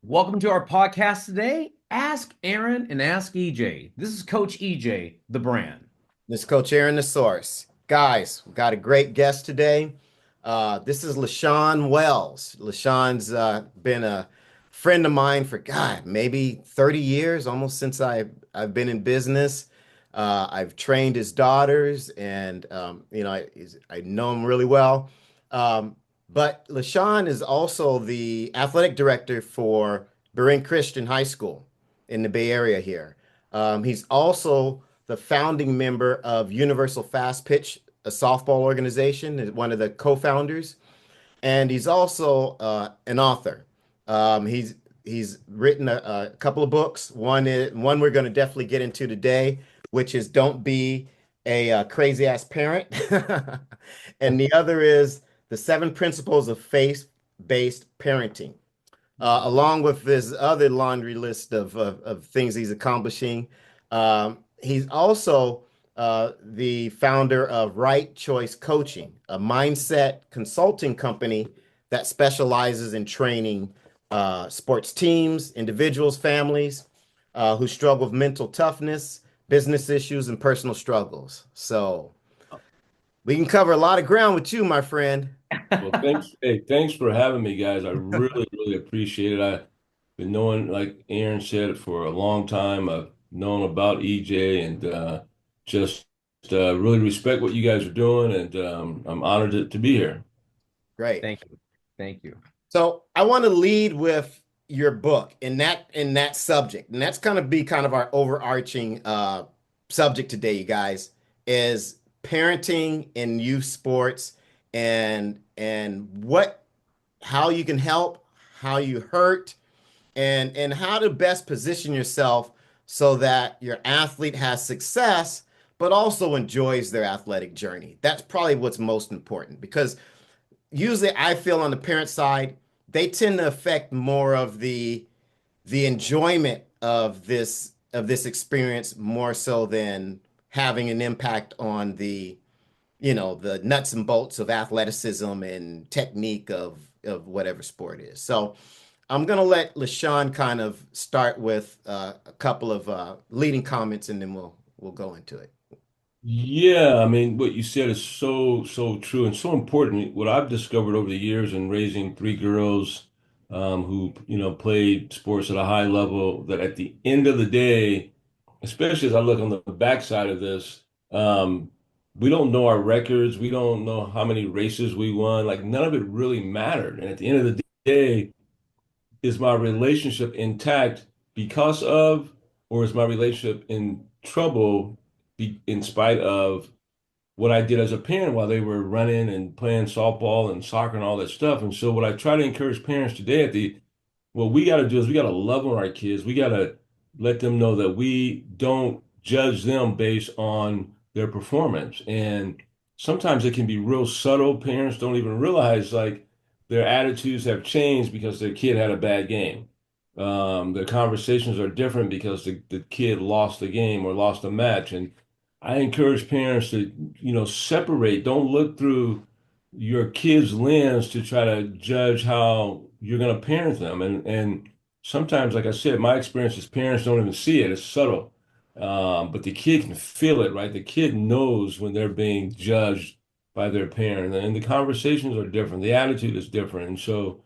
Welcome to our podcast today. Ask Aaron and Ask EJ. This is Coach EJ, the brand. This is Coach Aaron, the source. Guys, we've got a great guest today. This is LaShawn Wells. LaShawn's been a friend of mine for, God, maybe 30 years, almost since I've been in business. I've trained his daughters, and I know him really well. But LaShawn is also the athletic director for Berean Christian High School in the Bay Area here. He's also the founding member of Universal Fast Pitch, a softball organization, is one of the co-founders, and he's also an author. He's written a couple of books. One we're going to definitely get into today, which is "Don't Be a Crazy Ass Parent," and the other is "The Seven Principles of Faith-Based Parenting." Along with this other laundry list of things he's accomplishing. He's also the founder of Right Choice Coaching, a mindset consulting company that specializes in training sports teams, individuals, families who struggle with mental toughness, business issues, and personal struggles. So we can cover a lot of ground with you, my friend. Well, thanks. Hey, thanks for having me, guys. I really appreciate it. I've been knowing, like Aaron said, for a long time. I've known about EJ and just really respect what you guys are doing, and I'm honored to be here. Great. Thank you. Thank you. So I want to lead with your book in that subject, and that's going to be kind of our overarching subject today, you guys, is parenting in youth sports and what how you can help, how you hurt, and how to best position yourself so that your athlete has success, but also enjoys their athletic journey. That's probably what's most important because usually I feel on the parent side, they tend to affect more of the enjoyment of this experience more so than having an impact on the nuts and bolts of athleticism and technique of whatever sport is. So I'm gonna let LaShawn kind of start with a couple of leading comments, and then we'll go into it. Yeah, I mean, what you said is so true and so important. What I've discovered over the years in raising three girls who, played sports at a high level, that at the end of the day, especially as I look on the backside of this, we don't know our records. We don't know how many races we won. Like none of it really mattered. And at the end of the day, is my relationship intact because of, or is my relationship in trouble in spite of what I did as a parent while they were running and playing softball and soccer and all that stuff? And so what I try to encourage parents today what we got to do is we got to love on our kids. We got to let them know that we don't judge them based on their performance. And sometimes it can be real subtle. Parents don't even realize like their attitudes have changed because their kid had a bad game. Their conversations are different because the kid lost the game or lost a match. And I encourage parents to, separate. Don't look through your kid's lens to try to judge how you're going to parent them. And sometimes, like I said, my experience is parents don't even see it. It's subtle. But the kid can feel it, right? The kid knows when they're being judged by their parent, and the conversations are different. The attitude is different. And so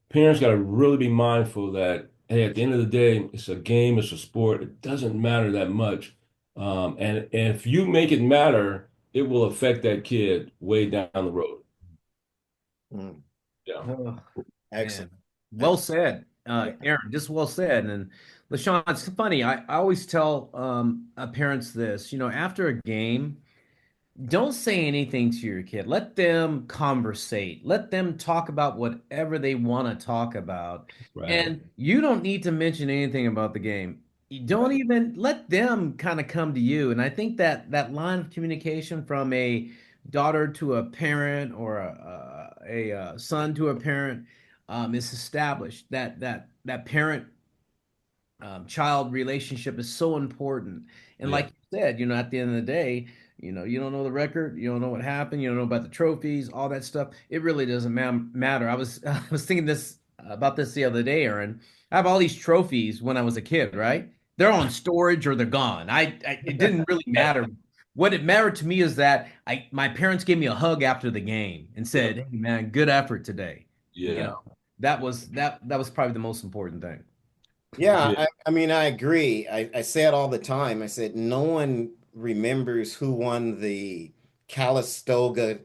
parents got to really be mindful that, hey, at the end of the day, it's a game, it's a sport. It doesn't matter that much. And if you make it matter, it will affect that kid way down the road. Mm, Yeah. Oh, man. excellent. Well Excellent. said, Yeah. Aaron. Just well said. And LaShawn, it's funny. I always tell parents this. After a game, don't say anything to your kid. Let them conversate. Let them talk about whatever they want to talk about. Right. And you don't need to mention anything about the game. You don't Right. even let them kind of come to you. And I think that line of communication from a daughter to a parent or a son to a parent is established. That parent child relationship is so important. And like Yeah. you said, at the end of the day, you don't know the record, you don't know what happened, you don't know about the trophies, all that stuff. It really doesn't matter. I was I was thinking this about this the other day, Aaron. I have all these trophies when I was a kid, right? They're on storage or they're gone. It didn't really matter. What it mattered to me is that my parents gave me a hug after the game and said, "Hey man, good effort today." You Yeah. know, that was probably the most important thing. Yeah, Yeah. I mean, I agree. I say it all the time. I said no one remembers who won the Calistoga,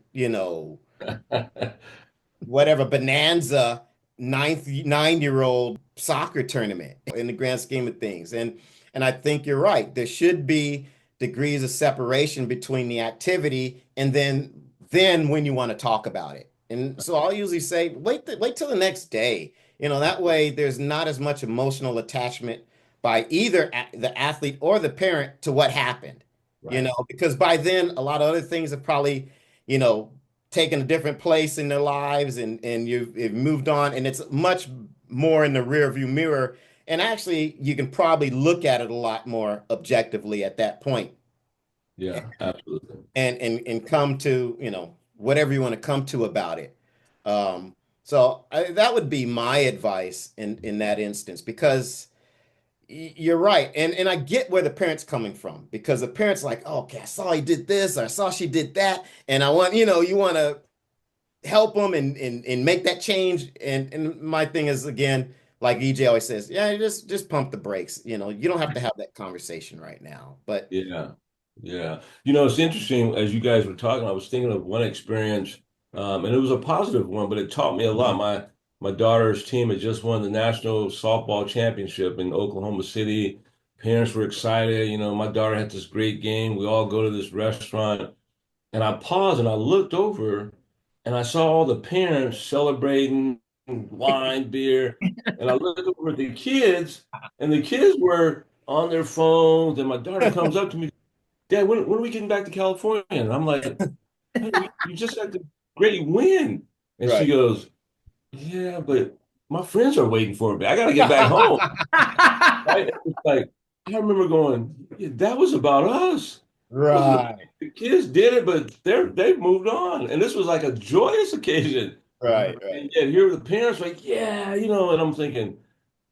whatever bonanza 9-year-old soccer tournament in the grand scheme of things. And I think you're right. There should be degrees of separation between the activity and then when you want to talk about it. And so I'll usually say wait till the next day. That way there's not as much emotional attachment by either the athlete or the parent to what happened. Right. Because by then a lot of other things have probably, you know, taken a different place in their lives and you've moved on and it's much more in the rear view mirror. And actually, you can probably look at it a lot more objectively at that point Yeah, absolutely. and come to, whatever you want to come to about it. That would be my advice in that instance because you're right. And I get where the parents coming from because the parents like, oh, okay, I saw he did this or I saw she did that. And I want, you want to help them and make that change. And my thing is again, like EJ always says, yeah, just pump the brakes. You don't have to have that conversation right now. But Yeah. Yeah. It's interesting as you guys were talking, I was thinking of one experience, and it was a positive one, but it taught me a lot. My daughter's team had just won the national softball championship in Oklahoma City. Parents were excited. My daughter had this great game. We all go to this restaurant. And I paused and I looked over and I saw all the parents celebrating wine, beer. And I looked over at the kids, and the kids were on their phones. And my daughter comes up to me, Dad, when are we getting back to California? And I'm like, hey, you just had the great win. And she right. goes, yeah, but my friends are waiting for me. I got to get back home. Right? It's like, I remember going, yeah, that was about us. Wasn't Right. the kids did it, but they've moved on. And this was like a joyous occasion. Right. And Right. yet here the parents like, yeah, and I'm thinking,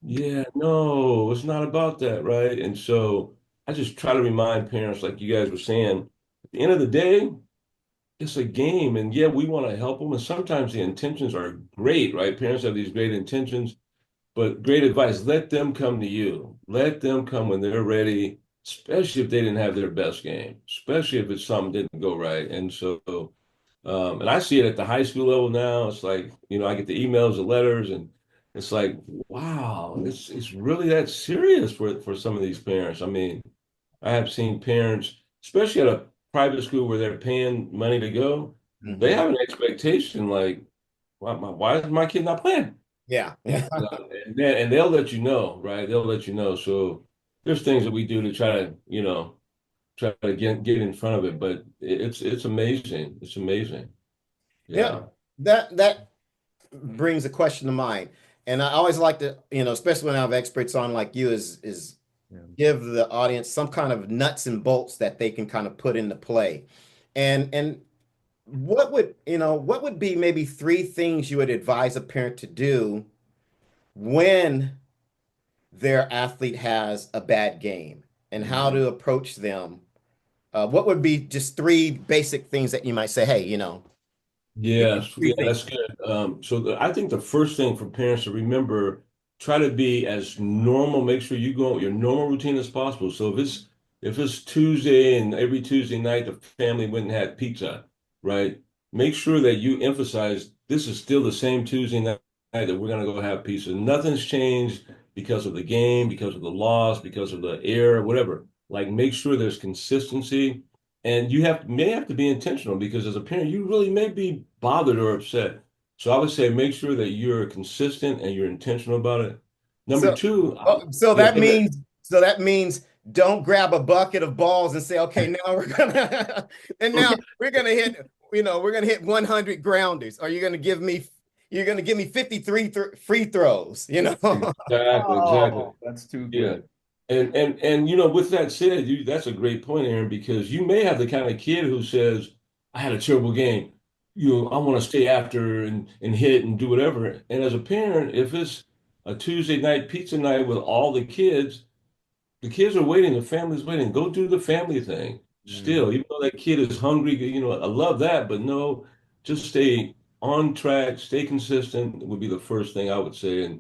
yeah, no, it's not about that, right? And so I just try to remind parents, like you guys were saying, at the end of the day, it's a game. And yeah, we want to help them. And sometimes the intentions are great, right? Parents have these great intentions. But great advice. Let them come to you. Let them come when they're ready, especially if they didn't have their best game, especially if it's something didn't go right. And so, and I see it at the high school level now. It's like, I get the emails, the letters, and it's like, wow, it's really that serious for some of these parents. I mean, I have seen parents, especially at a private school where they're paying money to go, they Hmm. have an expectation like, why is my kid not playing? Yeah. Yeah. And they'll let you know, right? They'll let you know. So there's things that we do to try to, try to get in front of it. But it's amazing. It's amazing. Yeah. Yeah. That brings a question to mind. And I always like to, especially when I have experts on like you, is Yeah. give the audience some kind of nuts and bolts that they can kind of put into play. And what would be maybe three things you would advise a parent to do when their athlete has a bad game and how Mhm. to approach them? What would be just three basic things that you might say, hey, Yes, three yeah, things. that's good. I think the first thing for parents to remember, try to be as normal. Make sure you go your normal routine as possible. So if it's Tuesday and every Tuesday night the family went and had pizza, right? Make sure that you emphasize this is still the same Tuesday night that we're gonna go have pizza. Nothing's changed because of the game, because of the loss, because of the error, whatever. Like make sure there's consistency and may have to be intentional because as a parent, you really may be bothered or upset. So I would say make sure that you're consistent and you're intentional about it. Number So, two, so yeah, that go ahead. means so that means don't grab a bucket of balls and say, okay, now we're gonna and now we're gonna hit 100 grounders. Or you're gonna give me 53 free throws, Exactly, exactly. Oh, that's too Yeah. good. And with that said, that's a great point, Aaron, because you may have the kind of kid who says, I had a terrible game. I want to stay after and hit and do whatever. And as a parent, if it's a Tuesday night pizza night with all the kids are waiting, the family's waiting. Go do the family thing. Still, Mhm. even though that kid is hungry, I love that, but no, just stay on track, stay consistent would be the first thing I would say. And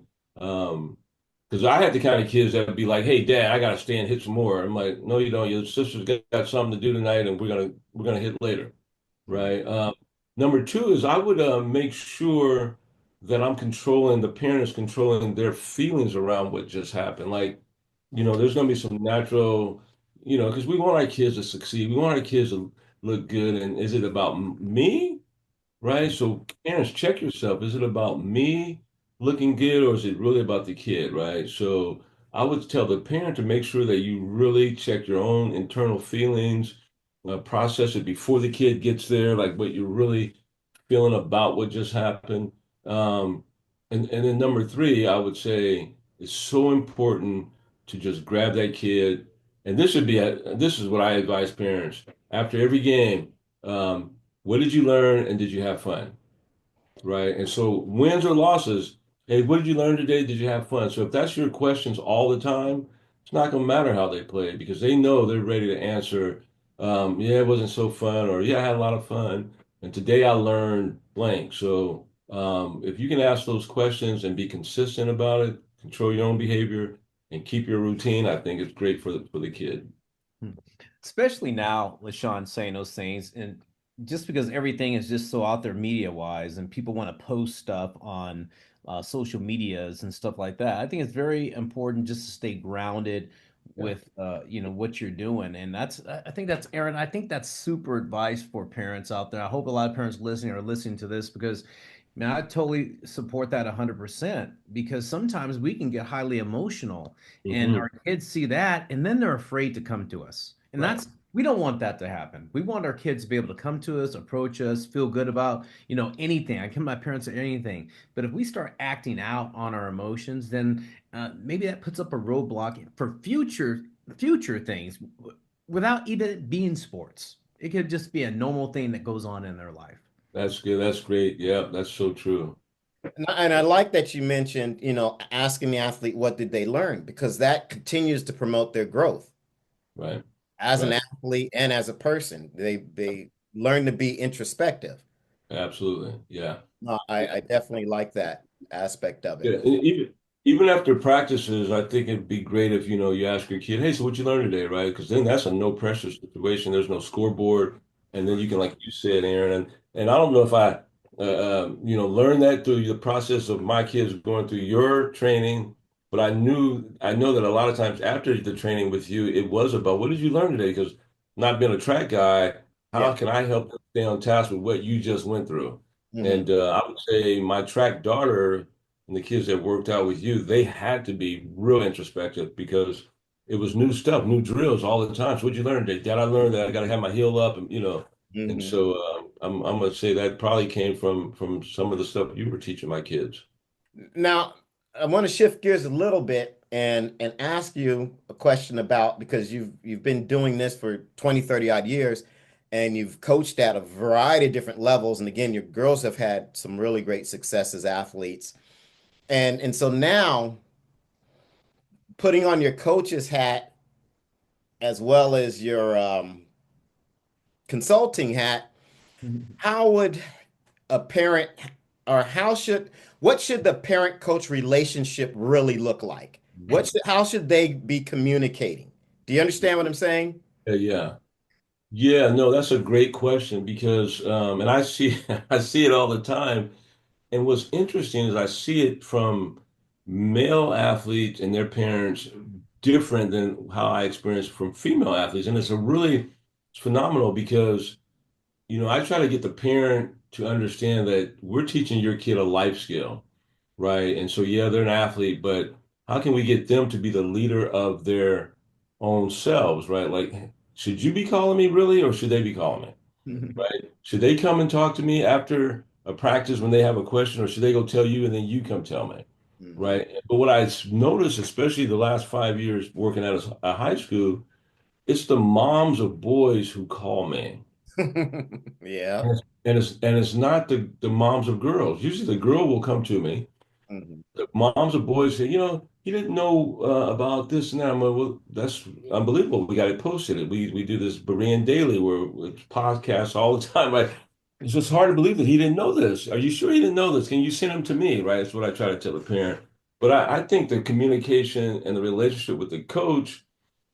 because I had the kind of kids that would be like, "Hey, Dad, I gotta stay and hit some more." I'm like, "No, you don't. Your sister's got something to do tonight, and we're gonna hit later." Mhm. Right. Number two is I would make sure that I'm controlling, the parents controlling their feelings around what just happened. Like, there's going to be some natural, because we want our kids to succeed. We want our kids to look good. And is it about me? Right? So parents, check yourself. Is it about me looking good or is it really about the kid? Right? So I would tell the parent to make sure that you really check your own internal feelings, process it before the kid gets there, like what you're really feeling about what just happened. Um, and then number three, I would say it's so important to just grab that kid. And this is what I advise parents after every game. What did you learn and did you have fun? Right. And so wins or losses, hey, what did you learn today? Did you have fun? So if that's your questions all the time, it's not going to matter how they play because they know they're ready to answer, yeah, it wasn't so fun, or yeah, I had a lot of fun. And today I learned blank. So if you can ask those questions and be consistent about it, control your own behavior and keep your routine, I think it's great for the kid. Hmm. Especially now, LaShawn saying those things, and just because everything is just so out there media wise, and people want to post stuff on social medias and stuff like that. I think it's very important just to stay grounded Yeah. with what you're doing, and I think that's Aaron. I think that's super advice for parents out there. I hope a lot of parents listening are listening to this because. Man, I totally support that 100% because sometimes we can get highly emotional and Hmm. our kids see that and then they're afraid to come to us. And Right. that's we don't want that to happen. We want our kids to be able to come to us, approach us, feel good about, anything. I come to my parents or anything. But if we start acting out on our emotions, then maybe that puts up a roadblock for future things without even being sports. It could just be a normal thing that goes on in their life. That's good. That's great. Yeah, that's so true. And I like that you mentioned, asking the athlete what did they learn because that continues to promote their growth Right. as an Right. athlete and as a person. They learn to be introspective. Absolutely. Yeah. No, I definitely like that aspect of Yeah. it. And even after practices, I think it'd be great if you ask your kid, "Hey, so what you learned today?" Right? Because then that's a no pressure situation. There's no scoreboard, and then you can, like you said, Aaron, and I don't know if I learned that through the process of my kids going through your training, but I know that a lot of times after the training with you, it was about what did you learn today? Because not being a track guy, how Yeah. can I help them stay on task with what you just went through? Hmm. And I would say my track daughter and the kids that worked out with you, they had to be real introspective because it was new stuff, new drills all the time. So what'd you learn today? Dad, I learned that I got to have my heel up, and Hmm. so I'm gonna say that probably came from some of the stuff you were teaching my kids. Now, I want to shift gears a little bit and ask you a question about because you've been doing this for 20, 30 odd years and you've coached at a variety of different levels. And again, your girls have had some really great success as athletes. And so now putting on your coach's hat as well as your consulting hat, how would a parent or what should the parent coach relationship really look like? How should they be communicating? Do you understand what I'm saying? Yeah. Yeah, no, that's a great question because and I see I see it all the time. And what's interesting is I see it from male athletes and their parents different than how I experience from female athletes. And it's phenomenal because, I try to get the parent to understand that we're teaching your kid a life skill, right? And so, yeah, they're an athlete, but how can we get them to be the leader of their own selves, right? Like, should you be calling me really, or should they be calling me? Right? Should they come and talk to me after a practice when they have a question, or should they go tell you and then you come tell me? Hmm. Right? But what I noticed, especially the last 5 years working at a high school, it's the moms of boys who call me. Yeah. And it's not the moms of girls. Usually the girl will come to me. Mhm. The moms of boys say, he didn't know about this and that. I'm like, well, that's unbelievable. We got it posted. We do this Berean Daily where it's podcasts all the time. Right? It's just hard to believe that he didn't know this. Are you sure he didn't know this? Can you send him to me? Right? That's what I try to tell the parent. But I think the communication and the relationship with the coach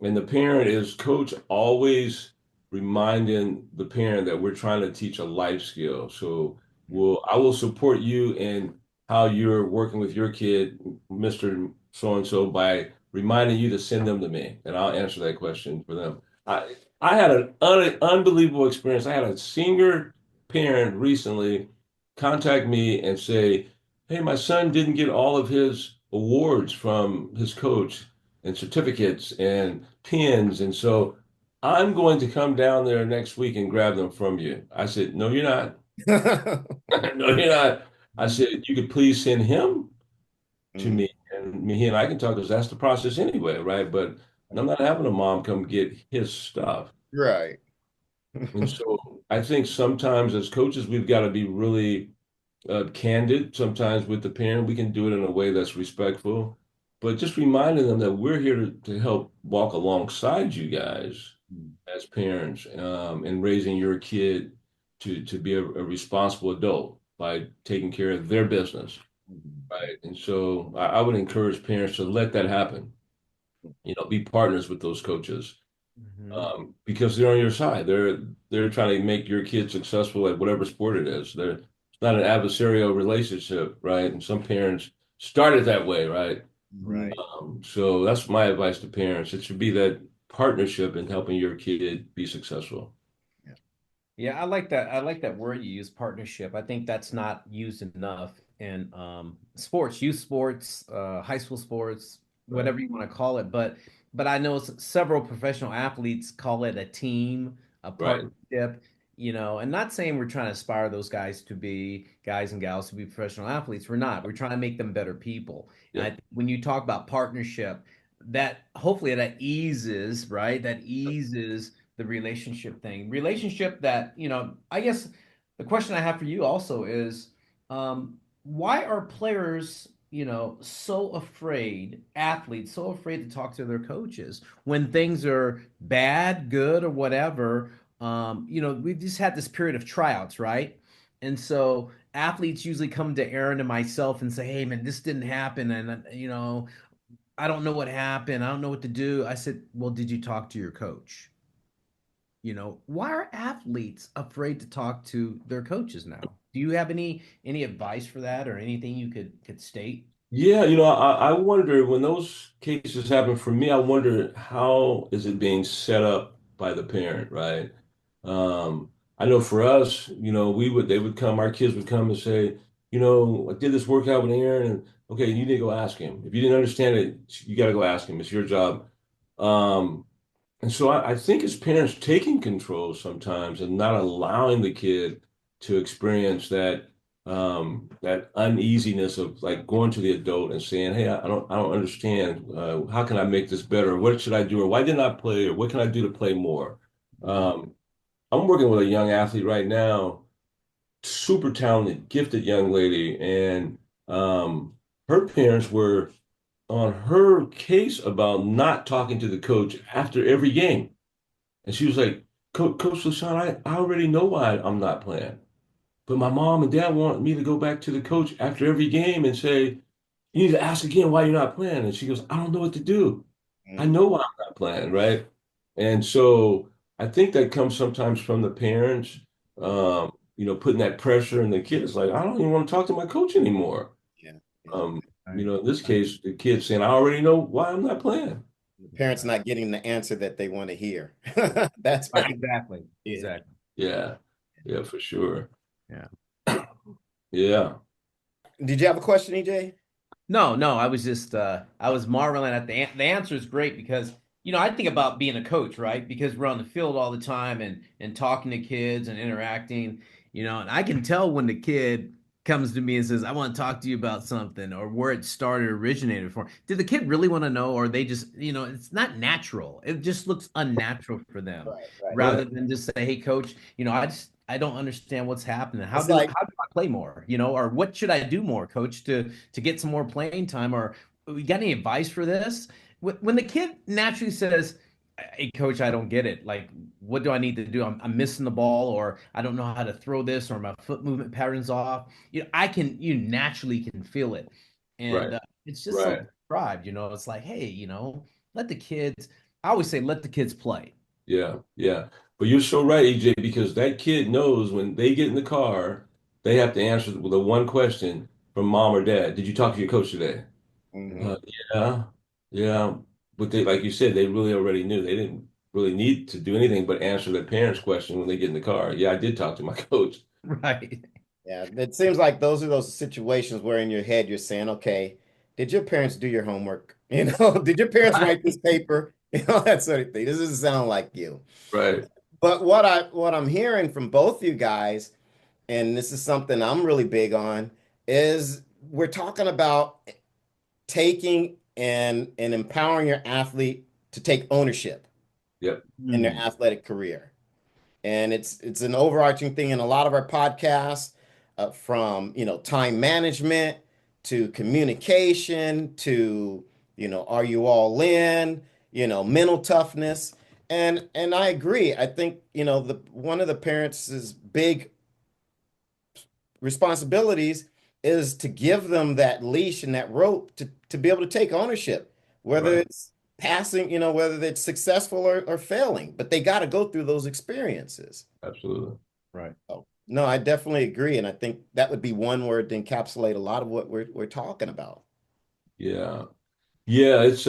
and the parent is coach always reminding the parent that we're trying to teach a life skill. So I will support you in how you're working with your kid, Mr. So and so, by reminding you to send them to me, and I'll answer that question for them. I had an unbelievable experience. I had a senior parent recently contact me and say, "Hey, my son didn't get all of his awards from his coach and certificates and pins, and so I'm going to come down there next week and grab them from you." I said, "No, you're not." No, you're not. I said, you could please send him to Mhm. me, and he and I can talk because that's the process anyway, right? But I'm not having a mom come get his stuff. Right. And so I think sometimes as coaches, we've got to be really candid. Sometimes with the parent, we can do it in a way that's respectful, but just reminding them that we're here to help walk alongside you guys as parents in raising your kid to be a responsible adult by taking care of their business, right? And so I would encourage parents to let that happen. Be partners with those coaches Mhm. because they're on your side. They're trying to make your kid successful at whatever sport it is. It's not an adversarial relationship, right? And some parents start it that way, right? Mhm. Right. So that's my advice to parents. It should be that partnership in helping your kid be successful. Yeah. Yeah, I like that. I like that word you use, partnership. I think that's not used enough in sports, youth sports, high school sports, Right. whatever you want to call it. But I know several professional athletes call it a team, a Right. partnership, and not saying we're trying to aspire those guys to be guys and gals to be professional athletes. We're not. We're trying to make them better people. And Yep. when you talk about partnership, that hopefully that eases, right? That eases the relationship thing. Relationship that, I guess the question I have for you also is why are players, so afraid, athletes, so afraid to talk to their coaches when things are bad, good, or whatever? We've just had this period of tryouts, right? And so athletes usually come to Aaron and myself and say, "Hey, man, this didn't happen. And, I don't know what happened. I don't know what to do." I said, "Well, did you talk to your coach?" Why are athletes afraid to talk to their coaches now? Do you have any advice for that or anything you could state? Yeah, I wonder when those cases happen for me, I wonder how is it being set up by the parent, right? I know for us, they would come, our kids would come and say, I did this workout with Aaron, and okay, you need to go ask him. If you didn't understand it, you got to go ask him. It's your job. Um, and so I think as parents taking control sometimes and not allowing the kid to experience that uneasiness of like going to the adult and saying, "Hey, I don't understand. How can I make this better? What should I do? Or why didn't I play? Or what can I do to play more?" Um, I'm working with a young athlete right now, super talented, gifted young lady, and her parents were on her case about not talking to the coach after every game. And she was like, Coach LaShawn, I already know why I'm not playing. But my mom and dad want me to go back to the coach after every game and say, you need to ask again why you're not playing. And she goes, I don't know what to do. I Mhm. know why I'm not playing, right? And so I think that comes sometimes from the parents, putting that pressure, and the kid is like, I don't even want to talk to my coach anymore. Yeah. Yeah. Um, Right. in this case, the kid saying, I already know why I'm not playing. The parents Right. not getting the answer that they want to hear. That's Right, what, exactly. yeah. Exactly. Yeah, yeah, for sure. Yeah. Yeah. Did you have a question, EJ? No, no, I was just I was marveling at the answer is great because I think about being a coach, right? Because we're on the field all the time and talking to kids and interacting, and I can tell when the kid comes to me and says, I want to talk to you about something, or where it started, originated from. Did the kid really want to know, or they just, it's not natural. It just looks unnatural for them Right, right. Right. rather than just say, hey, coach, I don't understand what's happening. How It's do like, how do I play more? Or what should I do more, coach, to get some more playing time? Or we got any advice for this? When the kid naturally says, hey, coach, I don't get it. Like, what do I need to do? I'm missing the ball, or I don't know how to throw this, or my foot movement pattern's off. You naturally can feel it. And Right. it's just so Right. described, it's like, hey, let the kids, I always say, let the kids play. Yeah. Yeah. But you're so right, EJ, because that kid knows when they get in the car, they have to answer the one question from mom or dad. Did you talk to your coach today? hmm Uh, yeah. Yeah. But they, like you said, they really already knew. They didn't really need to do anything but answer their parents' question when they get in the car. Yeah, I did talk to my coach. Right. yeah, it seems like those are those situations where in your head you're saying, okay, did your parents do your homework? Did your parents write this Right. paper? That sort of thing. This doesn't sound like you. Right. But what I'm hearing from both you guys, and this is something I'm really big on, is we're talking about taking and empowering your athlete to take ownership Yep. in their Hmm. athletic career. And it's an overarching thing in a lot of our podcasts, from time management to communication to are you all in, mental toughness. And I agree. I think the one of the parents' big responsibilities is to give them that leash and that rope to be able to take ownership, whether Right. it's passing, whether it's successful or failing, but they got to go through those experiences. Absolutely. Right. Oh, no, I definitely agree. And I think that would be one word to encapsulate a lot of what we're talking about. Yeah. Yeah, it's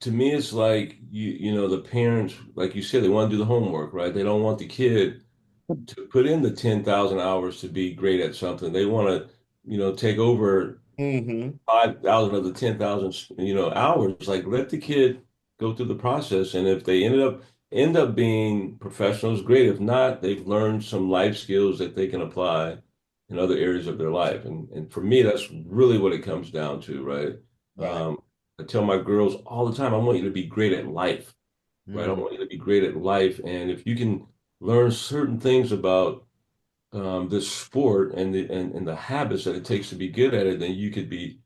to me it's like the parents, like you said, they want to do the homework, right? They don't want the kid to put in the 10,000 hours to be great at something. They want to, take over Hmm 5,000 of the 10,000, hours. Like let the kid go through the process. And if they end up being professionals, great. If not, they've learned some life skills that they can apply in other areas of their life. And for me, that's really what it comes down to, right? Right. I tell my girls all the time, I want you to be great at life, right? I Mm. want you to be great at life. And if you can learn certain things about this sport and the habits that it takes to be good at it, then you could be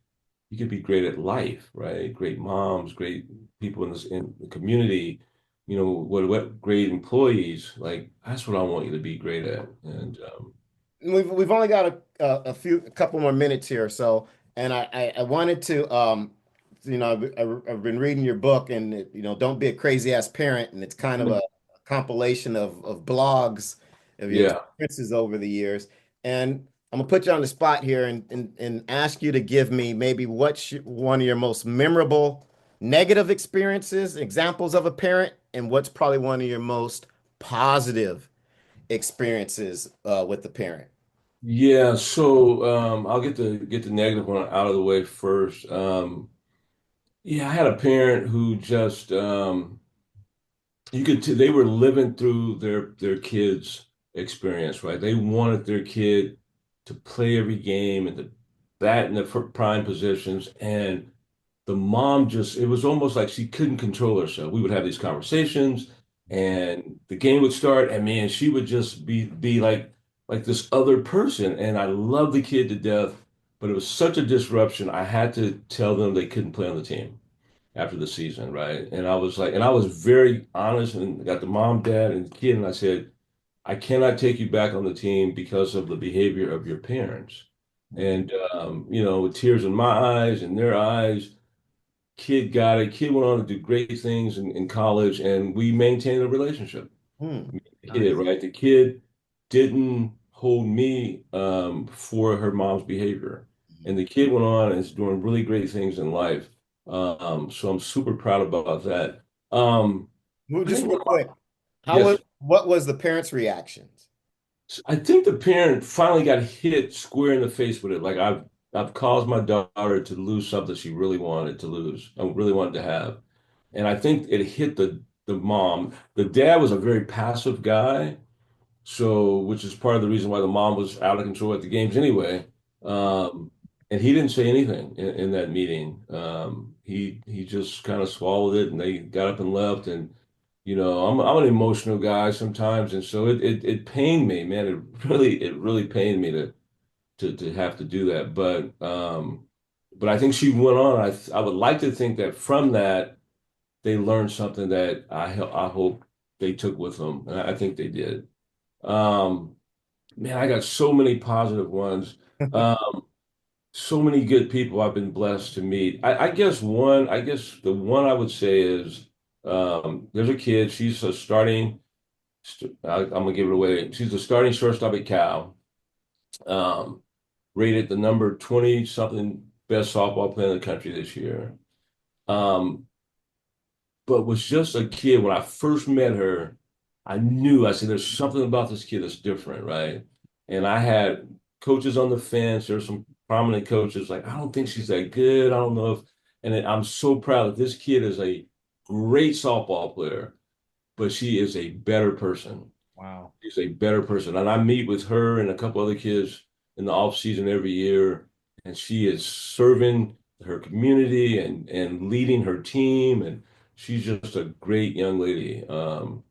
great at life, right? Great moms, great people in the community, what great employees. Like that's what I want you to be great at. And We've only got a couple more minutes here, so and I wanted to I've been reading your book, and don't be a crazy ass parent, and it's kind of a compilation of blogs of your yeah, experiences over the years, and I'm gonna put you on the spot here and ask you to give me maybe what's one of your most memorable negative experiences, examples of a parent, and what's probably one of your most positive experiences with the parent. yeah. So I'll get the negative one out of the way first. Yeah, I had a parent who just they were living through their kids' experience, right? They wanted their kid to play every game and to bat in the prime positions, and the mom just it was almost like she couldn't control herself. We would have these conversations, and the game would start, and man, she would just be like this other person, and I love the kid to death, but it was such a disruption. I had to tell them they couldn't play on the team after the season, right? And I was like, and I was very honest and got the mom, dad, and the kid, and I said, I cannot take you back on the team because of the behavior of your parents. And with tears in my eyes and their eyes, kid got it. Kid went on to do great things in college, and we maintained a relationship. Hmm. The kid, Nice. right? The kid didn't hold me for her mom's behavior. And the kid went on and is doing really great things in life. So I'm super proud about that. Well, I just think real quick, yes, what was the parents' reactions? I think the parent finally got hit square in the face with it. Like I've caused my daughter to lose something she really wanted to lose, I really wanted to have. And I think it hit the mom. The dad was a very passive guy, So, which is part of the reason why the mom was out of control at the games anyway. And he didn't say anything in that meeting. He just kind of swallowed it, and they got up and left. And I'm an emotional guy sometimes, and so it pained me, man. It really pained me to have to do that. But I think she went on. I would like to think that from that they learned something that I hope they took with them, and I think they did. Um, Man, I got so many positive ones. Um, so many good people I've been blessed to meet. I guess the one I would say is there's a kid. She's a starting. I'm gonna give it away. She's a starting shortstop at Cal. Um, Rated the number 20 something best softball player in the country this year. Um, but was just a kid when I first met her. I said, there's something about this kid that's different, right? And I had coaches on the fence. There's some prominent coaches like, I don't think she's that good. I don't know if, I'm so proud that this kid is a great softball player, but she is a better person. Wow. She's a better person. And I meet with her and a couple other kids in the off season every year, and she is serving her community and leading her team, and she's just a great young lady. And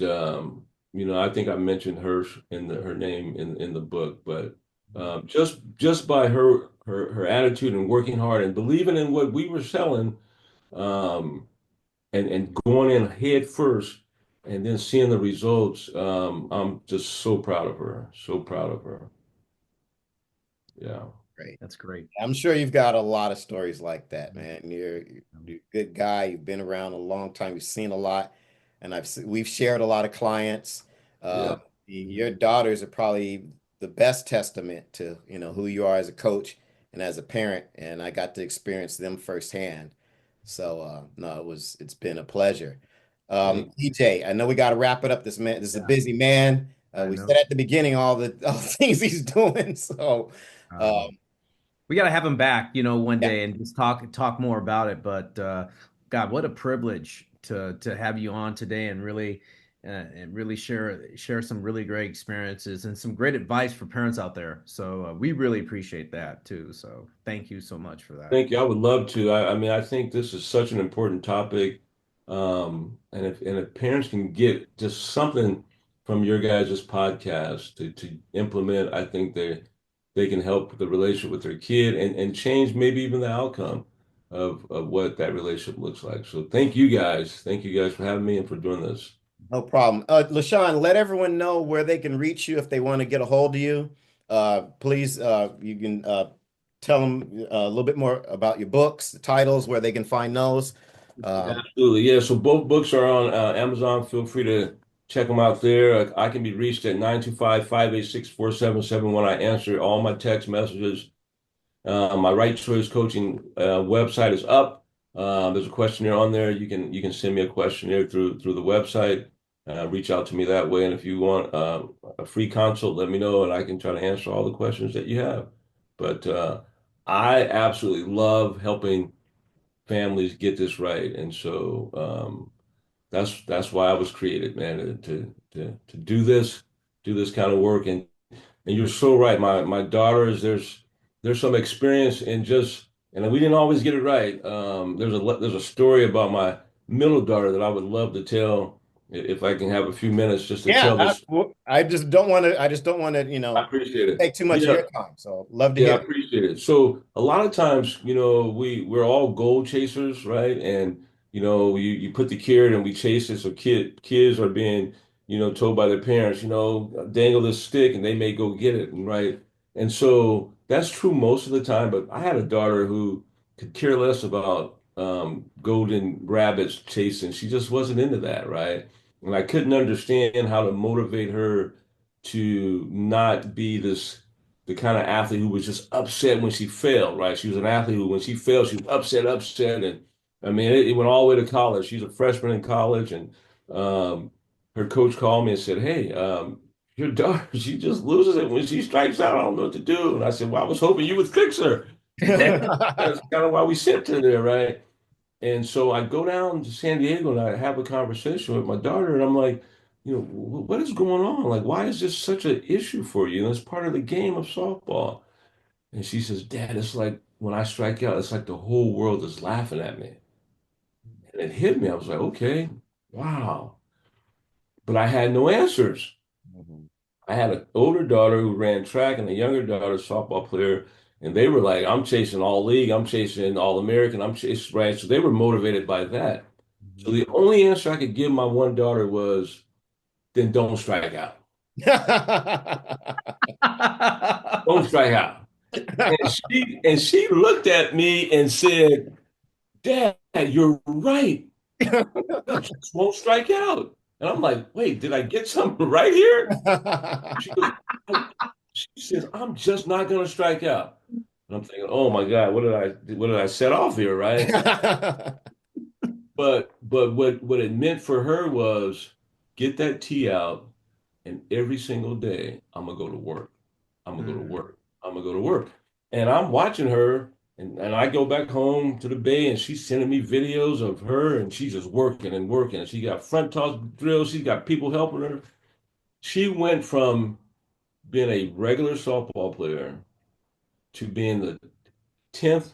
I think I mentioned her in her name in the book, but just by her attitude and working hard and believing in what we were selling, um, and going in head first, and then seeing the results, I'm just so proud of her, so proud of her. Yeah, Great. That's great. I'm sure you've got a lot of stories like that, man. You're a good guy. You've been around a long time. You've seen a lot, and we've shared a lot of clients. Uh, yeah. your daughters are probably the best testament to who you are as a coach and as a parent, and I got to experience them firsthand. So no, it's been a pleasure. Thank EJ, I know we got to wrap it up. This is a Yeah, busy man. I We know. said at the beginning all the things he's doing. So. Um, Um, we got to have him back, one yeah, day and just talk more about it. But God, what a privilege to have you on today and really share some really great experiences and some great advice for parents out there. So we really appreciate that too. So thank you so much for that. Thank you. I would love to. I mean, I think this is such an important topic. And if parents can get just something from your guys' podcast to implement, I think they can help the relationship with their kid and change maybe even the outcome of what that relationship looks like. So thank you guys. Thank you guys for having me and for doing this. no problem. LaShawn, let everyone know where they can reach you if they want to get a hold of you. Please, you can tell them a little bit more about your books, the titles, where they can find those. Um, Absolutely. Yeah. So both books are on Amazon. Feel free to check them out there. I can be reached at 925-586-4771. I answer all my text messages. My Right Choice Coaching website is up. There's a questionnaire on there. You can send me a questionnaire through the website. Reach out to me that way. And if you want a free consult, let me know, and I can try to answer all the questions that you have. But I absolutely love helping families get this right, and so that's why I was created, man, to do this kind of work. And you're so right. My daughters, there's some experience in just, and we didn't always get it right. There's a story about my middle daughter that I would love to tell if I can have a few minutes just to yeah, tell this. I just don't want to. I just don't want to, I appreciate it. take too much of Yeah. your time. So love to Yeah, I hear it. appreciate it. So a lot of times, we're all goal chasers, right? And you put the carrot and we chase it. So kids are being, told by their parents, dangle this stick and they may go get it, right? And so that's true most of the time. But I had a daughter who could care less about golden rabbits chasing. She just wasn't into that, right? And I couldn't understand how to motivate her to not be the kind of athlete who was just upset when she failed, right? She was an athlete who, when she failed, she was upset. And I mean, it went all the way to college. She's a freshman in college. And um, her coach called me and said, "Hey, your daughter, she just loses it when she strikes out. I don't know what to do." And I said, "Well, I was hoping you would fix her." That's kind of why we sent her there, right? And so I go down to San Diego and I have a conversation with my daughter, and I'm like, what is going on? Like, why is this such an issue for you? And it's part of the game of softball. And she says, Dad, it's like when I strike out, it's like the whole world is laughing at me. And it hit me. I was like, okay, wow. But I had no answers. Mhm. I had an older daughter who ran track and a younger daughter, softball player. And they were like, I'm chasing all league, I'm chasing all American, I'm chasing, right? So they were motivated by that. So the only answer I could give my one daughter was, then don't strike out. Don't strike out. And she looked at me and said, Dad, you're right. I just won't strike out. And I'm like, wait, did I get something right here? She goes, "I-" she says, I'm just not gonna strike out. And I'm thinking, oh my God, what did I set off here, right? But what it meant for her was get that tee out, and every single day I'm gonna go to work. I'm gonna go to Mm. work. I'm gonna go to work. And I'm watching her, and I go back home to the Bay, and she's sending me videos of her, and she's just working and working. And she got front toss drills. She's got people helping her. She went from being a regular softball player to being the 10th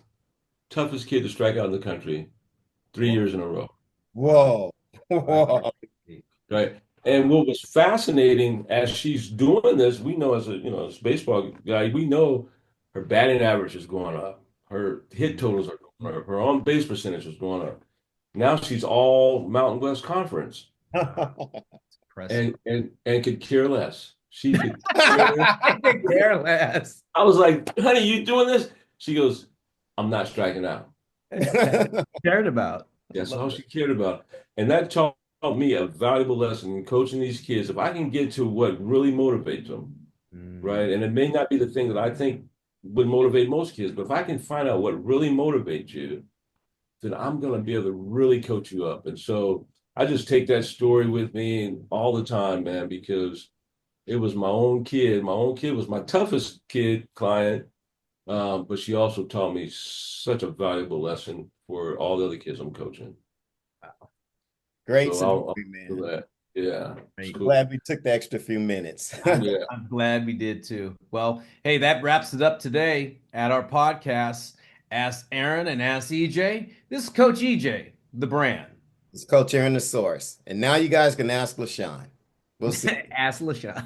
toughest kid to strike out in the country 3 years in a row. Wow. Whoa. Wow. Whoa. Right. And what was fascinating as she's doing this, we know as a baseball guy, we know her batting average is going up. Her hit totals are going up. Her on base percentage is going up. Now she's all Mountain West Conference Impressive. and could care less. She could care. I could care less. I was like, honey, you doing this? She goes, I'm not striking out. That's cared about. I That's love all it. she cared about. And that taught me a valuable lesson in coaching these kids. If I can get to what really motivates them, Mm. right? And it may not be the thing that I think would motivate most kids, but if I can find out what really motivates you, then I'm going to be able to really coach you up. And so I just take that story with me all the time, man, because it was my own kid. My own kid was my toughest kid client, but she also taught me such a valuable lesson for all the other kids I'm coaching. Great So story, I'll do man. that. Yeah. Great. I'm So glad we took the extra few minutes. yeah. I'm glad we did too. Well, hey, that wraps it up today at our podcast. Ask Aaron and Ask EJ. This is Coach EJ, the brand. It's Coach Aaron the Source. And now you guys can ask LaShawn. We'll see. Ask LaShawn.